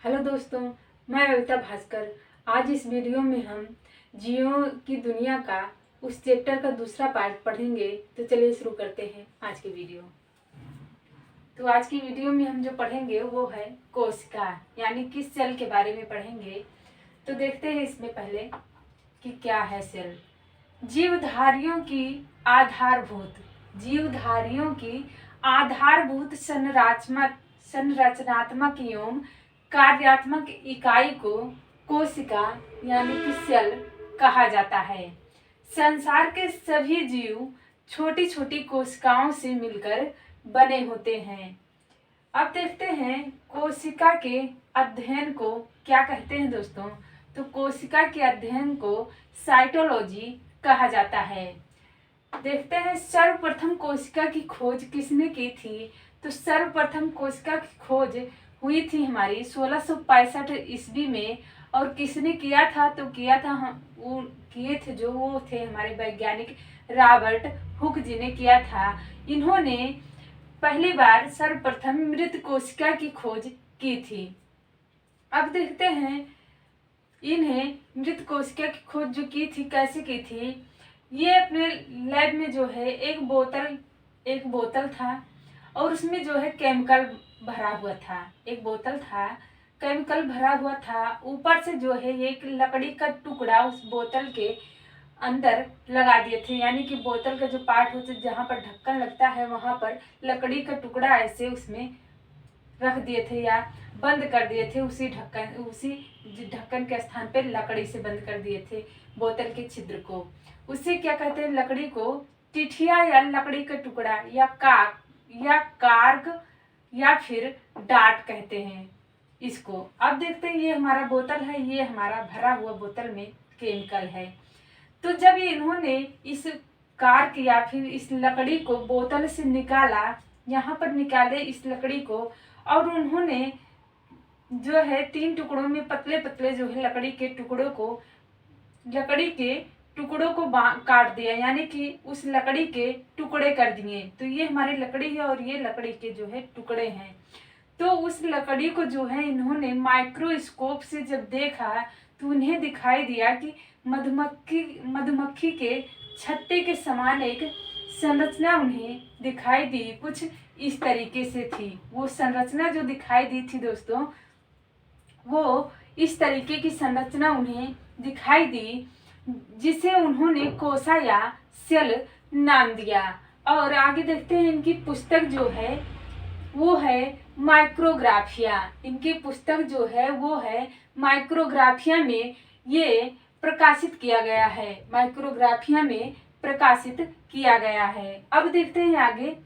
Hello दोस्तों, मैं कविता भास्कर। आज इस वीडियो में हम जीवों की दुनिया का उस चैप्टर का दूसरा पार्ट पढ़ेंगे। तो चलिए शुरू करते हैं आज की वीडियो। तो आज की वीडियो में हम जो पढ़ेंगे वो है कोशिका, यानी किस सेल के बारे में पढ़ेंगे। तो देखते हैं इसमें पहले कि क्या है सेल। जीवधारियों की आधारभूत संरचनात्मक एवं कार्यात्मक इकाई को कोशिका यानी कि सेल कहा जाता है। संसार के सभी जीव छोटी छोटी कोशिकाओं से मिलकर बने होते हैं। अब देखते हैं कोशिका के अध्ययन को क्या कहते हैं दोस्तों। तो कोशिका के अध्ययन को साइटोलॉजी कहा जाता है। देखते हैं सर्वप्रथम कोशिका की खोज किसने की थी। तो सर्वप्रथम कोशिका की खोज हुई थी हमारी 1665 ईस्वी में। और किसने किया था। तो किया था वो थे हमारे वैज्ञानिक रॉबर्ट हुक जी ने किया था। इन्होंने पहली बार सर्वप्रथम मृत कोशिका की खोज की थी। अब देखते हैं इन्हें मृत कोशिका की खोज जो की थी कैसे की थी। ये अपने लैब में जो है एक बोतल था और उसमें जो है केमिकल भरा हुआ था। एक बोतल था, केमिकल भरा हुआ था। ऊपर से जो है एक लकड़ी का टुकड़ा उस बोतल के अंदर लगा दिए थे, यानी कि बोतल का जो पार्ट होता है जहाँ पर ढक्कन लगता है वहाँ पर लकड़ी का टुकड़ा ऐसे उसमें रख दिए थे या बंद कर दिए थे। उसी ढक्कन के स्थान पे लकड़ी से बंद कर दिए थे बोतल के छिद्र को। उसे क्या कहते हैं, लकड़ी को टिठिया या लकड़ी का टुकड़ा या कार्ग या फिर डाट कहते हैं इसको। अब देखते हैं ये हमारा बोतल है, ये हमारा भरा हुआ बोतल में केमिकल है। तो जब इन्होंने इस कार्क या फिर इस लकड़ी को बोतल से निकाला, यहाँ पर निकाले इस लकड़ी को, और उन्होंने जो है 3 टुकड़ों में पतले पतले जो है लकड़ी के टुकड़ों को काट दिया, यानी कि उस लकड़ी के टुकड़े कर दिए। तो ये हमारी लकड़ी है और ये लकड़ी के जो है टुकड़े हैं। तो उस लकड़ी को जो है इन्होंने माइक्रोस्कोप से जब देखा तो उन्हें दिखाई दिया कि मधुमक्खी के छत्ते के समान एक संरचना उन्हें दिखाई दी। कुछ इस तरीके से थी वो संरचना जो दिखाई दी थी दोस्तों, वो इस तरीके की संरचना उन्हें दिखाई दी, जिसे उन्होंने कोशा या सेल नाम दिया। और आगे देखते हैं इनकी पुस्तक जो है वो है माइक्रोग्राफिया। इनकी पुस्तक जो है वो है माइक्रोग्राफिया में ये प्रकाशित किया गया है। माइक्रोग्राफिया में प्रकाशित किया गया है। अब देखते हैं आगे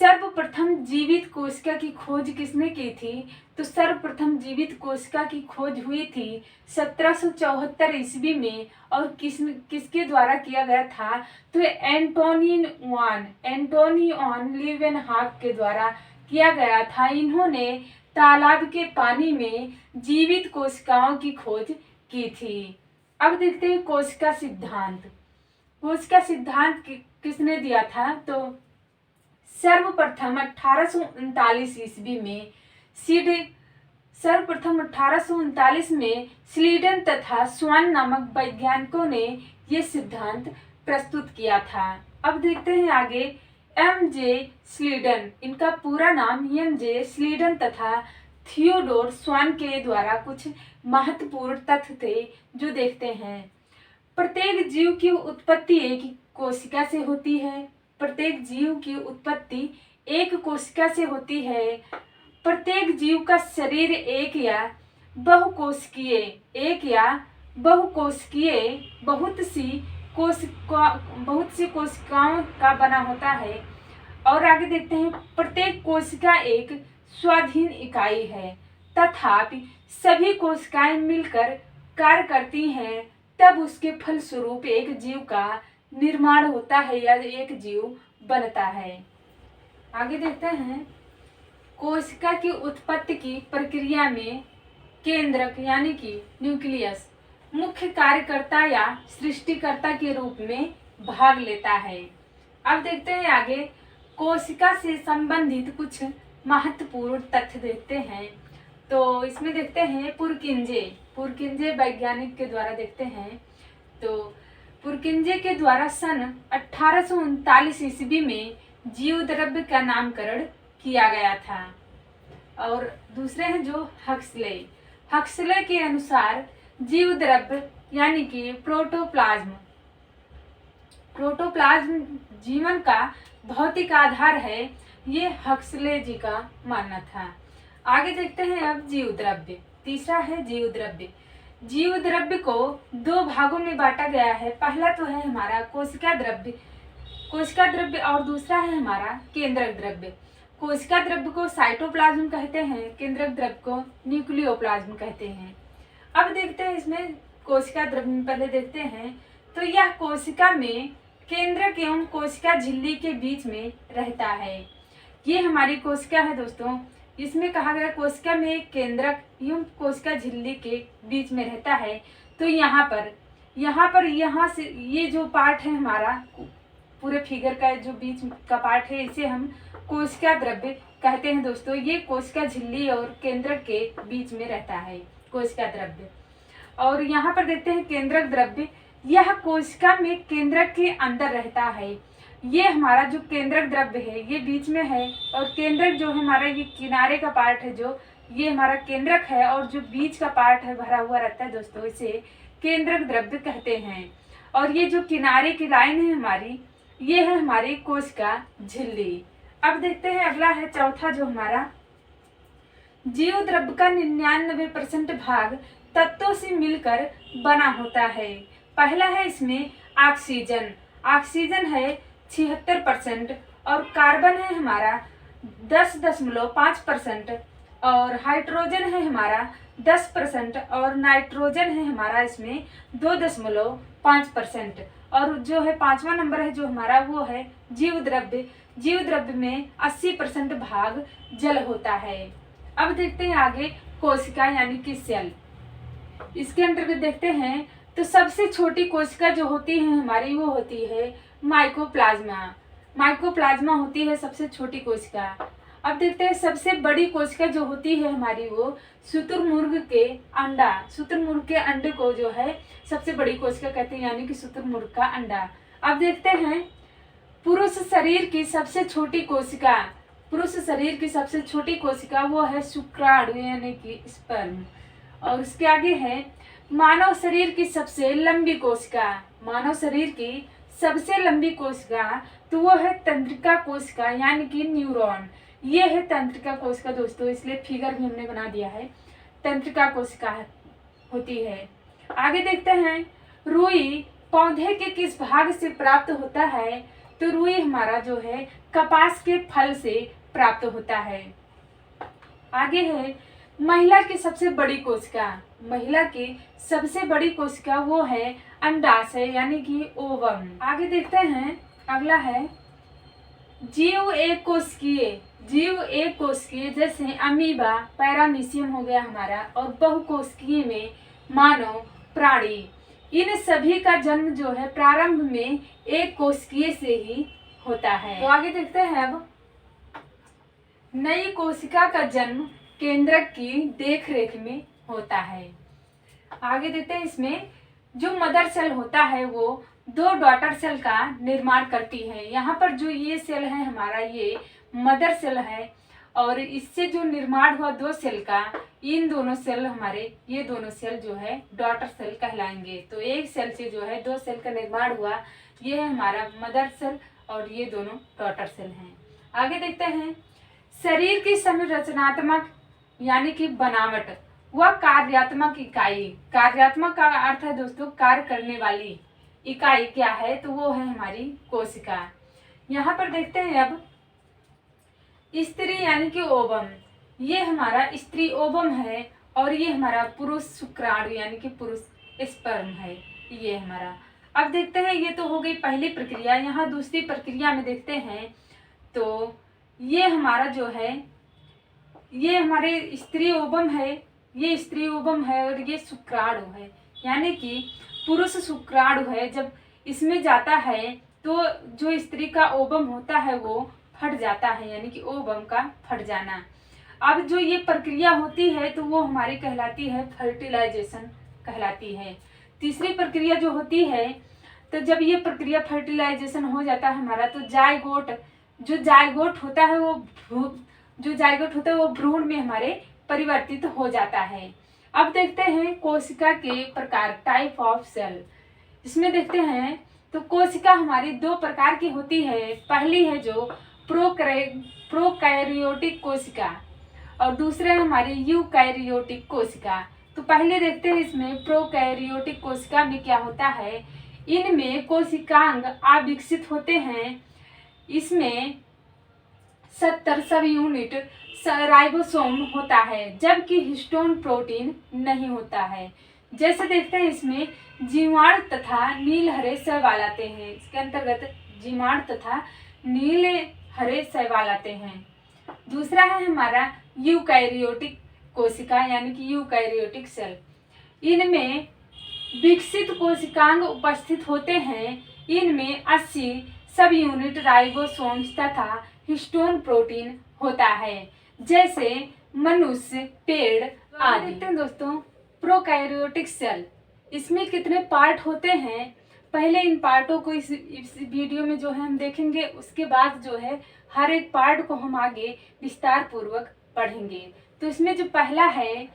सर्वप्रथम जीवित कोशिका की खोज किसने की थी। तो सर्वप्रथम जीवित कोशिका की खोज हुई थी 1774 ईस्वी में। और किसके द्वारा किया गया था। तो एंटोनी ऑन लीवेनहॉक के द्वारा किया गया था। इन्होंने तालाब के पानी में जीवित कोशिकाओं की खोज की थी। अब देखते हैं कोशिका सिद्धांत। कोशिका सिद्धांत किसने दिया था। तो सर्वप्रथम 1839 ईस्वी में स्वीडन तथा स्वान नामक वैज्ञानिकों ने ये सिद्धांत प्रस्तुत किया था। अब देखते हैं आगे एम.जे. स्लीडन। इनका पूरा नाम एम.जे. स्लीडन तथा थियोडोर स्वान के द्वारा कुछ महत्वपूर्ण तथ्य थे जो देखते हैं। प्रत्येक जीव की उत्पत्ति एक कोशिका से होती है। प्रत्येक जीव की उत्पत्ति एक कोशिका से होती है। प्रत्येक जीव का शरीर एक या बहुकोशिकीय बहुत सी कोशिकाओं का बना होता है। और आगे देखते हैं प्रत्येक कोशिका एक स्वाधीन इकाई है, तथापि सभी कोशिकाएं मिलकर कार्य करती हैं, तब उसके फलस्वरूप एक जीव का निर्माण होता है या एक जीव बनता है। आगे देखते हैं कोशिका की उत्पत्ति की प्रक्रिया में केंद्रक यानी कि न्यूक्लियस मुख्य कार्यकर्ता या सृष्टिकर्ता के रूप में भाग लेता है। अब देखते हैं आगे कोशिका से संबंधित कुछ महत्वपूर्ण तथ्य देखते हैं। तो इसमें देखते हैं पुरकिंजे वैज्ञानिक के द्वारा देखते हैं। तो पुरकिंजे के द्वारा सन 1839 ईस्वी में जीव द्रव्य का नामकरण किया गया था। और दूसरे हैं जो हक्सले के अनुसार जीव द्रव्य यानी कि प्रोटोप्लाज्म जीवन का भौतिक आधार है, ये हक्सले जी का मानना था। आगे देखते हैं अब जीव द्रव्य। तीसरा है जीव द्रव्य। जीव द्रव्य को दो भागों में बांटा गया है। पहला तो है हमारा कोशिका द्रव्य और दूसरा है हमारा केंद्रक द्रव्य। कोशिका द्रव्य को साइटोप्लाज्म कहते हैं, केंद्रक द्रव्य को न्यूक्लियोप्लाज्म कहते हैं। अब देखते हैं इसमें कोशिका द्रव्य में पहले देखते हैं। तो यह कोशिका में केंद्रक एवं कोशिका झिल्ली के बीच में रहता है। ये हमारी कोशिका है दोस्तों। इसमें कहा गया कोशिका में एक केंद्रक एवं कोशिका झिल्ली के बीच में रहता है। तो यहाँ से ये जो पार्ट है हमारा पूरे फिगर का जो बीच का पार्ट है, इसे हम कोशिका द्रव्य कहते हैं दोस्तों। ये कोशिका झिल्ली और केंद्रक के बीच में रहता है कोशिका द्रव्य। और यहाँ पर देखते हैं केंद्रक द्रव्य। यह कोशिका में केंद्रक के अंदर रहता है। ये हमारा जो केंद्रक द्रव्य है ये बीच में है, और केंद्रक जो है हमारा ये किनारे का पार्ट है, जो ये हमारा केंद्रक है, और जो बीच का पार्ट है भरा हुआ रहता है दोस्तों, इसे केंद्रक द्रव्य कहते हैं। और ये जो किनारे की लाइन है हमारी, ये है हमारी कोशिका झिल्ली। अब देखते हैं अगला है चौथा जो हमारा जीव द्रव्य का 99% भाग तत्वों से मिलकर बना होता है। पहला है इसमें ऑक्सीजन है 76%, और कार्बन है हमारा 10.5%, और हाइड्रोजन है हमारा 10%, और नाइट्रोजन है हमारा इसमें 2.5%। और जो है 5वां नंबर है जो हमारा वो है जीव द्रव्य में 80% भाग जल होता है। अब देखते हैं आगे कोशिका यानी कि सेल। इसके अंतर्गत देखते हैं तो सबसे छोटी कोशिका जो होती है हमारी वो होती है माइकोप्लाज्मा होती है सबसे छोटी कोशिका। अब देखते हैं सबसे बड़ी कोशिका जो होती है हमारी वो शुतुरमुर्ग के अंडे को जो है सबसे बड़ी कोशिका कहते हैं, यानी कि शुतुरमुर्ग का अंडा। अब देखते हैं पुरुष शरीर की सबसे छोटी कोशिका वो है शुक्राणु यानी कि स्पर्म। और उसके आगे है मानव शरीर की सबसे लंबी कोशिका तो वो है तंत्रिका कोशिका यानी कि न्यूरॉन। ये है तंत्रिका कोशिका दोस्तों, इसलिए फिगर भी हमने बना दिया है, तंत्रिका कोशिका होती है। आगे देखते हैं रुई पौधे के किस भाग से प्राप्त होता है। तो रुई हमारा जो है कपास के फल से प्राप्त होता है। आगे है महिला की सबसे बड़ी कोशिका वो है अंडाशय यानी कि ओवम। आगे देखते हैं अगला है जीव एक कोशिकीय जैसे अमीबा, पैरामीशियम हो गया हमारा, और बहुकोशिकीय में मानव प्राणी। इन सभी का जन्म जो है प्रारंभ में एक कोशिकीय से ही होता है। तो आगे देखते हैं अब नई कोशिका का जन्म केंद्रक की देखरेख में होता है। आगे देखते हैं इसमें जो मदर सेल होता है वो 2 डॉटर सेल का निर्माण करती है। यहाँ पर जो ये सेल है हमारा ये मदर सेल है, और इससे जो निर्माण हुआ 2 सेल का, इन दोनों सेल हमारे ये दोनों सेल जो है डॉटर सेल कहलाएंगे। तो एक सेल से जो है 2 सेल का निर्माण हुआ, ये है हमारा मदर सेल और ये दोनों डॉटर सेल हैं। आगे देखते हैं शरीर की संरचनात्मक यानी कि बनावट वह कार्यात्मक का अर्थ है दोस्तों कार्य करने वाली इकाई क्या है, तो वो है हमारी कोशिका। यहाँ पर देखते हैं अब स्त्री यानी कि ओवम। ये हमारा स्त्री ओवम है, और ये हमारा पुरुष शुक्राणु यानी कि पुरुष स्पर्म है ये हमारा। अब देखते हैं ये तो हो गई पहली प्रक्रिया। यहाँ दूसरी प्रक्रिया में देखते हैं तो ये हमारा जो है ये हमारे स्त्री ओवम है, ये स्त्री ओवम है, और ये शुक्राणु है यानी कि पुरुष शुक्राणु है। जब इसमें जाता है तो जो स्त्री का ओवम होता है वो फट जाता है, यानी कि ओवम का फट जाना। अब जो ये प्रक्रिया होती है तो वो हमारी कहलाती है फर्टिलाइजेशन कहलाती है। तीसरी प्रक्रिया जो होती है, तो जब ये प्रक्रिया फर्टिलाइजेशन हो जाता है हमारा, तो जायगोट होता है वो भ्रूण में हमारे परिवर्तित हो जाता है। अब देखते हैं कोशिका के प्रकार, टाइप ऑफ सेल। इसमें देखते हैं तो कोशिका हमारी दो प्रकार की होती है। पहली है जो प्रोकैरियोटिक कोशिका और दूसरा है हमारी यूकैरियोटिक कोशिका। तो पहले देखते हैं इसमें प्रोकैरियोटिक कोशिका में क्या होता है। इनमें कोशिकांग अविकसित होते हैं। इसमें 70 सब यूनिट राइबोसोम होता है, जबकि हिस्टोन प्रोटीन नहीं होता है। जैसे देखते हैं इसमें जीवाणु तथा नील हरे शैवाल आते हैं। इसके अंतर्गत जीवाणु तथा नील हरे शैवाल आते हैं। दूसरा है हमारा यूकैरियोटिक कोशिका यानी कि यूकैरियोटिक सेल। इनमें विकसित कोशिकांग उपस्थित होते हैं। इनमें 80 सब यूनिट राइबोसोम्स तथा हिस्टोन प्रोटीन होता है, जैसे मनुष्य, पेड़ आदि। देखते हैं दोस्तों प्रोकैरियोटिक सेल, इसमें कितने पार्ट होते हैं। पहले इन पार्टों को इस वीडियो में जो है हम देखेंगे, उसके बाद जो है हर एक पार्ट को हम आगे विस्तार पूर्वक पढ़ेंगे। तो इसमें जो पहला है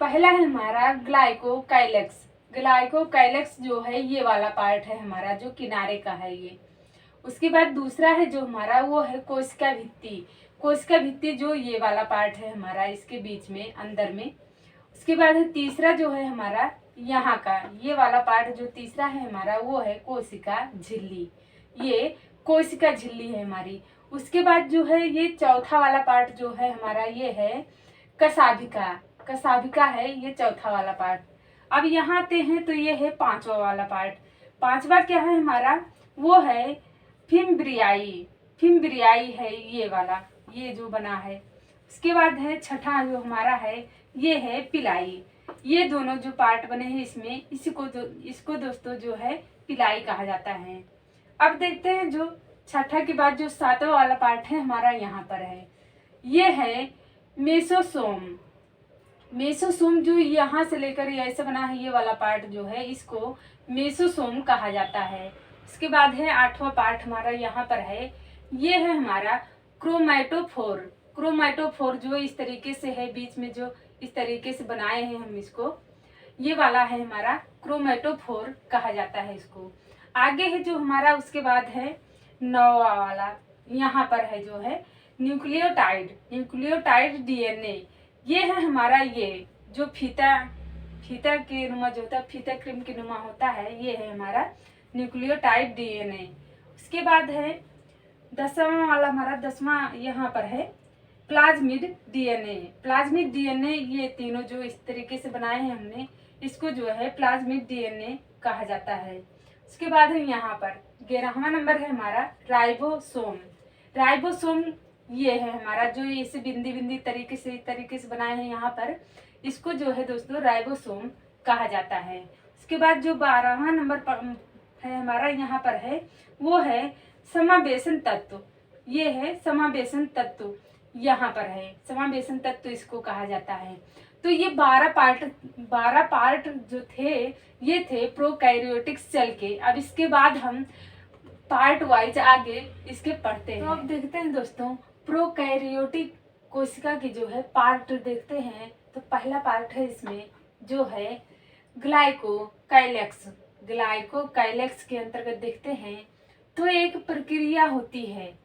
हमारा ग्लाइकोकाइलेक्स। ग्लाइकोकाइलेक्स जो है ये वाला पार्ट है हमारा, जो किनारे का है ये। उसके बाद दूसरा है जो हमारा, वो है कोशिका भित्ति। कोशिका भित्ति जो ये वाला पार्ट है हमारा, इसके बीच में अंदर में। उसके बाद है तीसरा जो है हमारा यहाँ का ये वाला पार्ट, जो तीसरा है हमारा वो है कोशिका झिल्ली। ये कोशिका झिल्ली है हमारी। उसके बाद जो है ये चौथा वाला पार्ट जो है हमारा, ये है कशाभिका। कशाभिका है ये चौथा वाला पार्ट। अब यहाँ आते हैं तो ये है पांचवा वाला पार्ट। पांचवा क्या है हमारा, वो है फिम्ब्रियाई। फिम्ब्रियाई है ये वाला, ये जो बना है। उसके बाद है छठा जो हमारा है, ये है पिलाई। ये दोनों जो पार्ट बने हैं इसमें, इसको दोस्तों जो है पिलाई कहा जाता है। अब देखते हैं जो छठा के बाद जो सातवां वाला पार्ट है हमारा, यहाँ पर है, ये है मेसोसोम। मेसोसोम जो यहाँ से लेकर ये ऐसे बना है, ये वाला पार्ट जो है इसको मेसोसोम कहा जाता है। उसके बाद है आठवां पार्ट हमारा यहाँ पर है, ये है हमारा क्रोमैटोफोर। क्रोमैटोफोर जो इस तरीके से है, बीच में जो इस तरीके से बनाए हैं हम इसको, ये वाला है हमारा क्रोमैटोफोर कहा जाता है इसको। आगे है जो हमारा, उसके बाद है नौवां वाला, यहाँ पर है जो है न्यूक्लियोटाइड। न्यूक्लियोटाइड डीएनए, ये है हमारा, ये जो फीता के नुमा जो होता है, फीता क्रीम के नुमा होता है, ये है हमारा न्यूक्लियोटाइड डीएनए। उसके बाद है 10वां वाला हमारा, 10वां यहाँ पर है प्लाज्मिड डीएनए। प्लाज्मिड डीएनए, ये तीनों जो इस तरीके से बनाए हैं हमने, इसको जो है प्लाज्मिड डीएनए कहा जाता है। उसके बाद है यहाँ पर 11वां नंबर है हमारा राइबोसोम। राइबोसोम ये है हमारा, जो इसे बिंदी तरीके से बनाए हैं यहाँ पर, इसको जो है दोस्तों राइबोसोम कहा जाता है। उसके बाद जो 12वां नंबर पर है हमारा, यहाँ पर है, वो है समावेशन तत्व। ये है समावेशन तत्व, यहाँ पर है समावेशन तत्व इसको कहा जाता है। तो ये 12 पार्ट जो थे, ये थे प्रोकैरियोटिक सेल के। अब इसके बाद हम पार्ट वाइज आगे इसके पढ़ते हैं। तो अब देखते हैं दोस्तों प्रोकैरियोटिक कोशिका की जो है पार्ट देखते हैं। तो पहला पार्ट है इसमें जो है ग्लाइकोकाइलेक्स। ग्लाइकोकाइलेक्स के अंतर्गत देखते हैं तो एक प्रक्रिया होती है,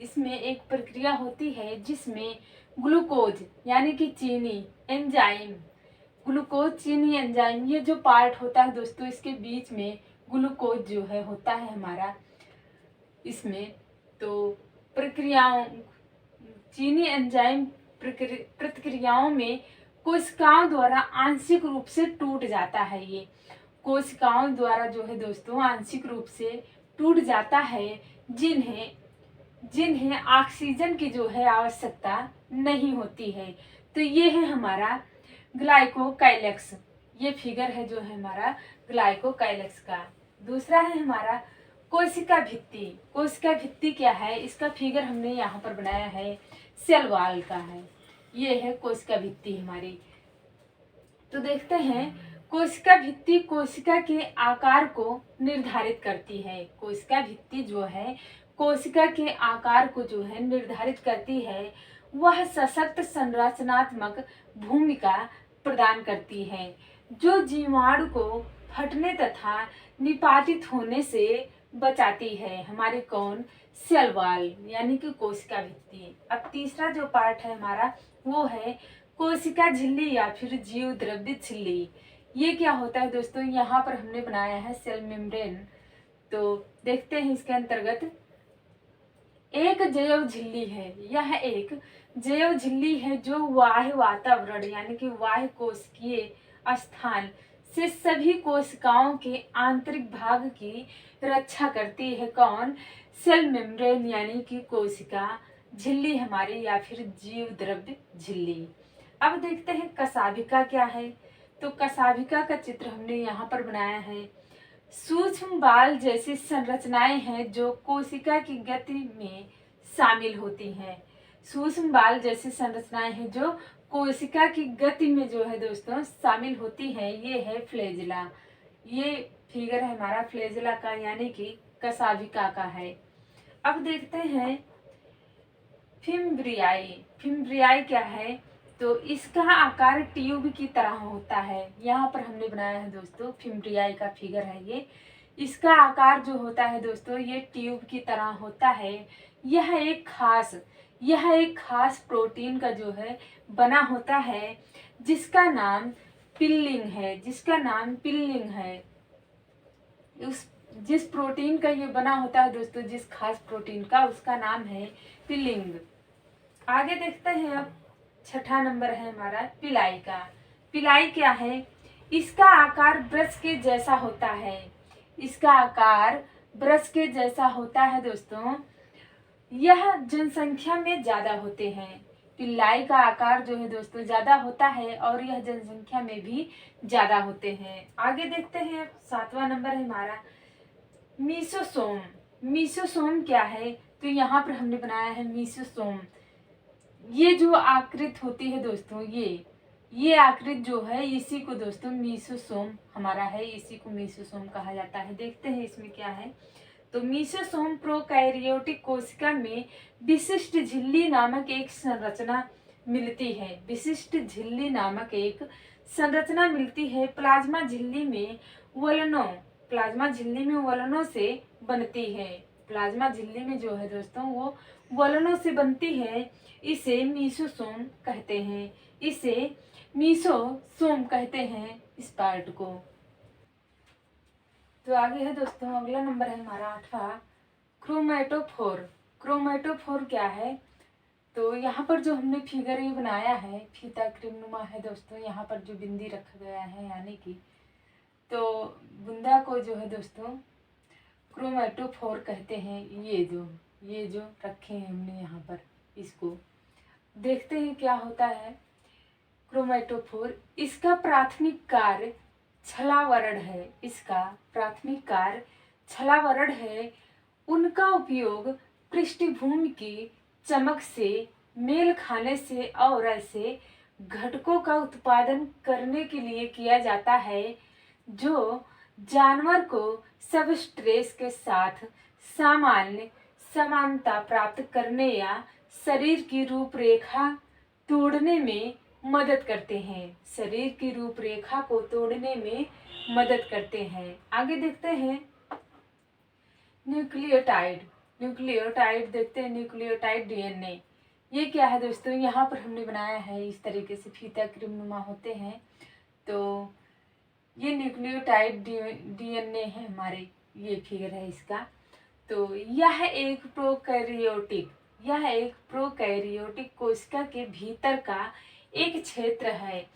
इसमें एक प्रक्रिया होती है जिसमें ग्लूकोज यानी कि चीनी एंजाइम, ग्लूकोज चीनी एंजाइम, ये जो पार्ट होता है दोस्तों, इसके बीच में ग्लूकोज जो है होता है हमारा इसमें। तो प्रक्रियाओं, चीनी एंजाइम प्रतिक्रियाओं में कोशिकाओं द्वारा आंशिक रूप से टूट जाता है। ये कोशिकाओं द्वारा जो है दोस्तों आंशिक रूप से टूट जाता है, जिन्हें ऑक्सीजन की जो है आवश्यकता नहीं होती है। तो ये है हमारा ग्लाइकोकाइलेक्स। ये फिगर है जो है हमारा ग्लाइकोकाइलेक्स का। दूसरा है हमारा कोशिका भित्ति। कोशिका भित्ति क्या है, इसका फिगर हमने यहाँ पर बनाया है, सेल वॉल का है। ये है कोशिका भित्ति हमारी। तो देखते हैं, कोशिका भित्ति कोशिका के आकार को निर्धारित करती है। कोशिका भित्ति जो है कोशिका के आकार को जो है निर्धारित करती है। वह सशक्त संरचनात्मक भूमिका प्रदान करती है जो जीवाणु को फटने तथा निपातित होने से बचाती है। हमारे कौन? सेल वॉल यानी कि कोशिका भित्ति। अब तीसरा जो पार्ट है हमारा वो है कोशिका झिल्ली या फिर जीव द्रव्य झिल्ली। ये क्या होता है दोस्तों? यहाँ पर हमने बनाया है सेल मेम्ब्रेन। तो देखते हैं इसके अंतर्गत एक जैव झिल्ली है। यह एक जैव झिल्ली है जो बाह्य वातावरण यानी कि बाह्य कोशिकीय स्थान से सभी कोशिकाओं के आंतरिक भाग की रक्षा करती है। कौन? सेल मेम्ब्रेन यानी कि कोशिका झिल्ली हमारी या फिर जीव द्रव्य झिल्ली। अब देखते हैं कशाभिका क्या है। तो कशाभिका का चित्र हमने यहाँ पर बनाया है। सूक्ष्म बाल जैसी संरचनाएं हैं जो कोशिका की गति में शामिल होती हैं। सूक्ष्म बाल जैसी संरचनाएं हैं जो कोशिका की गति में जो है दोस्तों शामिल होती है। ये है फ्लैजेला। ये फिगर है हमारा फ्लैजेला का यानी कि कशाभिका का है। अब देखते हैं फिम्ब्रियाई। फिम्ब्रियाई क्या है? तो इसका आकार ट्यूब की तरह होता है। यहाँ पर हमने बनाया है दोस्तों फिम्ब्रियाई का फिगर है ये। इसका आकार जो होता है दोस्तों ये ट्यूब की तरह होता है। यह एक खास प्रोटीन का जो है बना होता है जिसका नाम पिल्लिंग है। उस जिस प्रोटीन का ये बना होता है दोस्तों, जिस खास प्रोटीन का, उसका नाम है पिल्लिंग। आगे देखते हैं अब छठा नंबर है हमारा पिलाई का। पिलाई क्या है? इसका आकार ब्रश के जैसा होता है। इसका आकार ब्रश के जैसा होता है दोस्तों। यह जनसंख्या में ज्यादा होते हैं। पिल्लाई का आकार जो है दोस्तों ज्यादा होता है और यह जनसंख्या में भी ज्यादा होते हैं। आगे देखते हैं सातवां नंबर है हमारा मीसोसोम। मीसोसोम क्या है? तो यहाँ पर हमने बनाया है मीसोसोम। ये जो आकृति होती है दोस्तों ये आकृति जो है इसी को दोस्तों मीसोसोम हमारा है, इसी को मीसोसोम कहा जाता है। देखते हैं इसमें क्या है। तो मीसोसोम प्रोकैरियोटिक कोशिका में विशिष्ट झिल्ली नामक एक संरचना मिलती है। विशिष्ट झिल्ली नामक एक संरचना मिलती है। प्लाज्मा झिल्ली में वलनों से बनती है। प्लाज्मा झिल्ली में जो है दोस्तों वो वलनों से बनती है। इसे मीसोसोम कहते हैं। इस पार्ट को। तो आगे है दोस्तों अगला नंबर है हमारा आठवां क्रोमैटोफोर। क्रोमैटोफोर क्या है? तो यहाँ पर जो हमने फिगर ये बनाया है फीता क्रीमनुमा है दोस्तों। यहाँ पर जो बिंदी रखा गया है यानी कि तो बुंदा को जो है दोस्तों क्रोमैटोफोर कहते हैं। ये जो रखे हैं हमने यहाँ पर, इसको देखते हैं क्या होता है क्रोमैटोफोर। इसका प्राथमिक कार्य छलावरण है। उनका उपयोग पृष्ठभूमि की चमक से मेल खाने से और ऐसे घटकों का उत्पादन करने के लिए किया जाता है जो जानवर को सबस्ट्रेस के साथ समानता प्राप्त करने या शरीर की रूपरेखा तोड़ने में मदद करते हैं। शरीर की रूपरेखा को तोड़ने में मदद करते हैं। आगे देखते हैं न्यूक्लियोटाइड देखते हैं। न्यूक्लियोटाइड डीएनए ये क्या है दोस्तों? यहाँ पर हमने बनाया है इस तरीके से फीता क्रीमनुमा होते हैं। तो ये न्यूक्लियोटाइड डीएनए है हमारे, ये फिगर है इसका। तो यह एक प्रोकैरियोटिक कोशिका के भीतर का एक क्षेत्र है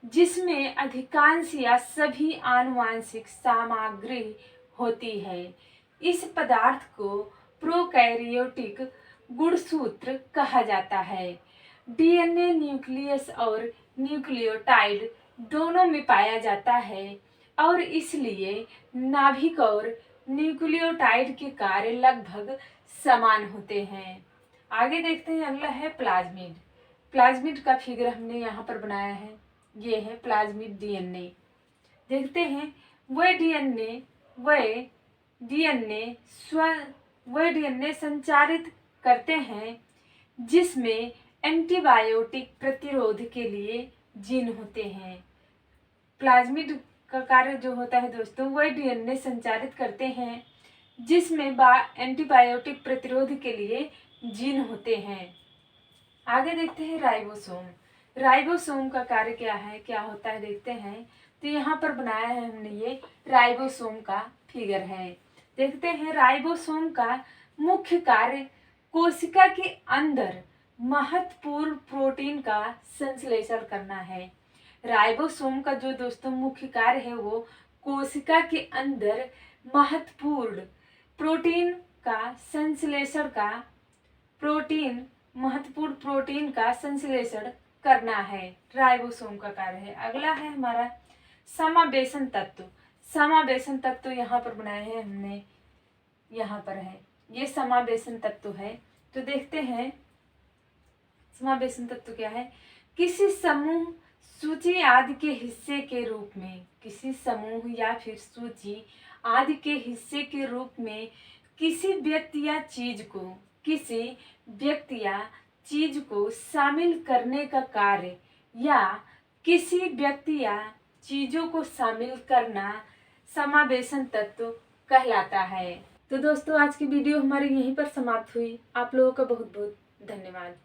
जिसमें अधिकांश या सभी आनुवांशिक सामग्री होती है। इस पदार्थ को प्रोकैरियोटिक गुणसूत्र कहा जाता है। डीएनए न्यूक्लियस और न्यूक्लियोटाइड दोनों में पाया जाता है और इसलिए नाभिक और न्यूक्लियोटाइड के कार्य लगभग समान होते हैं। आगे देखते हैं अगला है प्लाज्मिड। प्लाज्मिड का फिगर हमने यहाँ पर बनाया है। ये है प्लाज्मिड डीएनए। देखते हैं वह डीएनए संचारित करते हैं जिसमें एंटीबायोटिक प्रतिरोध के लिए जीन होते हैं। प्लाज्मिड का कार्य जो होता है दोस्तों, वह डीएनए संचारित करते हैं जिसमें एंटीबायोटिक प्रतिरोध के लिए जीन होते हैं। आगे देखते हैं राइबोसोम। राइबोसोम का कार्य क्या होता है देखते हैं। तो यहाँ पर बनाया है हमने, ये राइबोसोम का फिगर है। देखते हैं राइबोसोम का मुख्य कार्य कोशिका के अंदर महत्वपूर्ण प्रोटीन का संश्लेषण करना है। राइबोसोम का जो दोस्तों मुख्य कार्य है वो कोशिका के अंदर महत्वपूर्ण प्रोटीन का संश्लेषण करना है, राइबोसोम का कार्य है। अगला है हमारा समावेशन तत्व। समावेशन तत्व यहाँ पर बनाए हैं हमने, यहाँ पर है, ये समावेशन तत्व है। तो देखते हैं समावेशन तत्व क्या है। किसी समूह, सूची आदि के हिस्से के रूप में, किसी समूह या फिर सूची आदि के हिस्से के रूप में किसी व्यक्ति या चीज को शामिल करने का कार्य या किसी व्यक्ति या चीजों को शामिल करना समावेशन तत्व कहलाता है। तो दोस्तों आज की वीडियो हमारी यहीं पर समाप्त हुई। आप लोगों का बहुत बहुत धन्यवाद।